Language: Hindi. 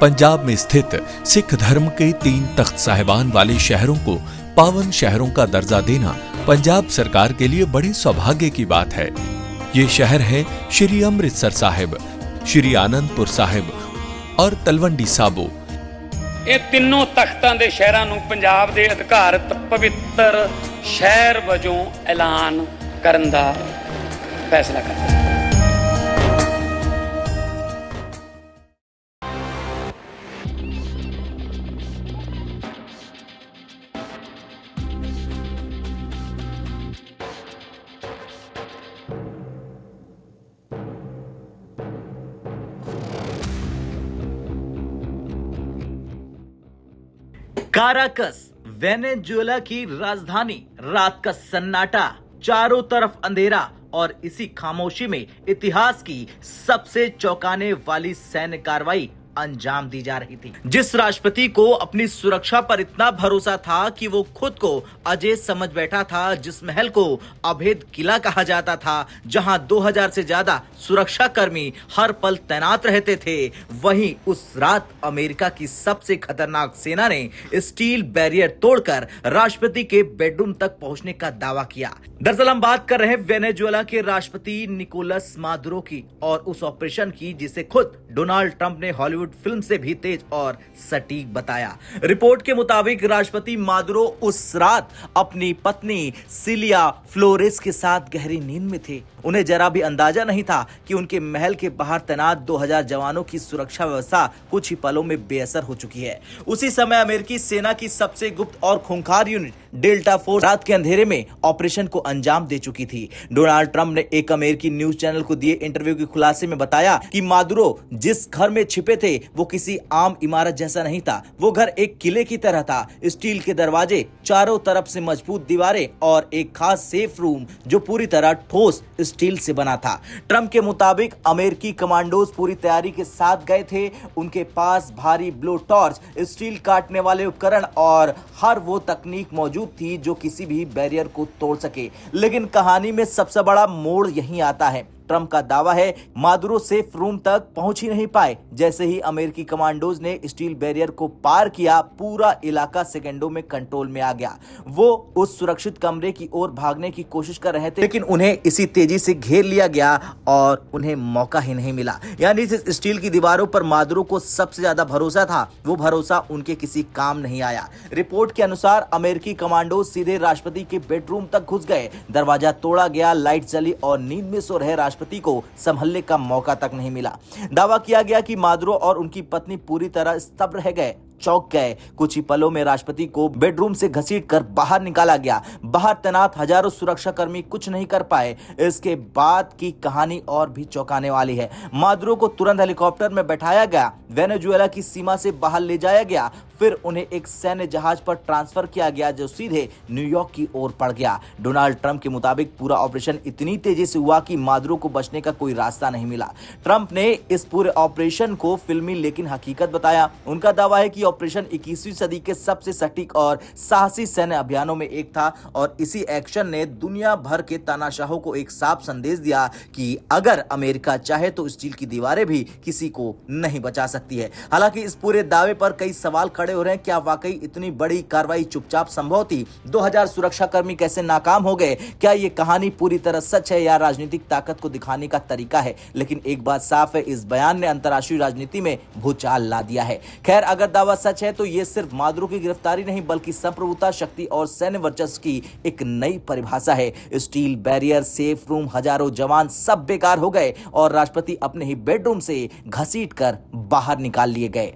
पंजाब में स्थित सिख धर्म के 3 तख्त साहिबान वाले शहरों को पावन शहरों का दर्जा देना पंजाब सरकार के लिए बड़े सौभाग्य की बात है। ये शहर है श्री अमृतसर साहिब, श्री आनंदपुर साहिब और तलवंडी साबो। ਇਹ ਤਿੰਨੋਂ ਤਖਤਾਂ ਦੇ ਸ਼ਹਿਰਾਂ ਨੂੰ ਪੰਜਾਬ ਦੇ ਅਧਿਕਾਰਤ ਪਵਿੱਤਰ ਸ਼ਹਿਰ ਵਜੋਂ ਐਲਾਨ ਕਰਨ ਦਾ ਫੈਸਲਾ ਕੀਤਾ। काराकस वेनेजुएला की राजधानी, रात का सन्नाटा, चारों तरफ अंधेरा और इसी खामोशी में इतिहास की सबसे चौंकाने वाली सैन्य कार्रवाई अंजाम दी जा रही थी। जिस राष्ट्रपति को अपनी सुरक्षा पर इतना भरोसा था कि वो खुद को अजय समझ बैठा था, जिस महल को अभेद किला कहा जाता था, जहां 2000 से ज्यादा सुरक्षा कर्मी हर पल तैनात रहते थे, वहीं उस रात अमेरिका की सबसे खतरनाक सेना ने स्टील बैरियर तोड़कर राष्ट्रपति के बेडरूम तक पहुंचने का दावा किया। दरअसल हम बात कर रहे हैं वेनेजुएला के राष्ट्रपति निकोलस मादुरो की और उस ऑपरेशन की जिसे खुद डोनाल्ड ट्रंप ने हॉलीवुड फिल्म से भी तेज और सटीक बताया। रिपोर्ट के मुताबिक राष्ट्रपति मादुरो उस रात अपनी पत्नी सिलिया फ्लोरेस के साथ गहरी नींद में थे। उन्हें जरा भी अंदाजा नहीं था कि उनके महल के बाहर तैनात 2000 जवानों की सुरक्षा व्यवस्था कुछ ही पलों में बेअसर हो चुकी है। उसी समय अमेरिकी सेना की सबसे गुप्त और खूंखार यूनिट डेल्टा फोर्स रात के अंधेरे में ऑपरेशन को अंजाम दे चुकी थी। डोनाल्ड ट्रंप ने एक अमेरिकी न्यूज चैनल को दिए इंटरव्यू के खुलासे में बताया कि मादुरो जिस घर में छिपे थे वो किसी आम इमारत जैसा नहीं था। वो घर एक किले की तरह था। स्टील के दरवाजे, चारों तरफ से मजबूत दीवारें और एक खास सेफ रूम जो पूरी तरह ठोस स्टील से बना था। ट्रंप के मुताबिक अमेरिकी कमांडोज पूरी तैयारी के साथ गए थे। उनके पास भारी ब्लो टॉर्च, स्टील काटने वाले उपकरण और हर वो तकनीक मौजूद थी जो किसी भी बैरियर को तोड़ सके। लेकिन कहानी में सबसे बड़ा मोड़ यहीं आता है। ट्रंप का दावा है मादुरो सेफ रूम तक पहुंच ही नहीं पाए। जैसे ही अमेरिकी कमांडोज ने स्टील बैरियर को पार किया, पूरा इलाका सेकंडों में कंट्रोल में आ गया। वो उस सुरक्षित कमरे की ओर भागने की कोशिश कर रहे थे, लेकिन उन्हें इसी तेजी से घेर लिया गया और उन्हें मौका ही नहीं मिला। यानी जिस स्टील की दीवारों पर मादुरो को सबसे ज्यादा भरोसा था, वो भरोसा उनके किसी काम नहीं आया। रिपोर्ट के अनुसार अमेरिकी कमांडोज सीधे राष्ट्रपति के बेडरूम तक घुस गए। दरवाजा तोड़ा गया, लाइट जली और नींद में सो रहे राष्ट्रपति को संभलने का मौका तक नहीं मिला। दावा किया गया कि मादुरो और उनकी पत्नी पूरी तरह स्तब्ध रह गए, चौंक गए। कुछ ही पलों में राष्ट्रपति को बेडरूम से घसीटकर बाहर निकाला गया। बाहर तैनात हजारों सुरक्षा कर्मी कुछ नहीं कर पाए। इसके बाद की कहानी और भी चौंकाने वाली है। मादुरो को तुरंत हेलीकॉप्टर में बैठाया गया, वेनेजुएला की सीमा से बाहर ले जाया गया, फिर उन्हें एक सैन्य जहाज पर ट्रांसफर किया गया जो सीधे न्यूयॉर्क की ओर पड़ गया। डोनाल्ड ट्रंप के मुताबिक पूरा ऑपरेशन इतनी तेजी से हुआ कि मादुरो को बचने का कोई रास्ता नहीं मिला। ट्रंप ने इस पूरे ऑपरेशन को फिल्मी लेकिन हकीकत बताया। उनका दावा है कि ऑपरेशन 21वीं सदी के सबसे सटीक और साहसी सैन्य अभियानों में एक था और इसी एक्शन ने दुनिया भर के तानाशाहों को एक साफ संदेश दिया कि अगर अमेरिका चाहे तो स्टील की दीवारें भी किसी को नहीं बचा सकती है। हालांकि इस पूरे दावे पर कई सवाल खड़े हो रहे हैं। क्या वाकई इतनी बड़ी कार्रवाई चुपचाप संभव थी? 2000 सुरक्षा कर्मी कैसे नाकाम हो गए? क्या ये कहानी पूरी तरह सच है या राजनीतिक ताकत को दिखाने का तरीका है? लेकिन एक बात साफ है, इस बयान ने अंतर्राष्ट्रीय राजनीति में भूचाल ला दिया है। खैर, अगर दावा सच है तो ये सिर्फ मादुरो की गिरफ्तारी नहीं बल्कि संप्रभुता, शक्ति और सैन्य वर्चस्व की एक नई परिभाषा है। स्टील बैरियर, सेफ रूम, हजारों जवान सब बेकार हो गए और राष्ट्रपति अपने ही बेडरूम से घसीट कर बाहर निकाल लिए गए।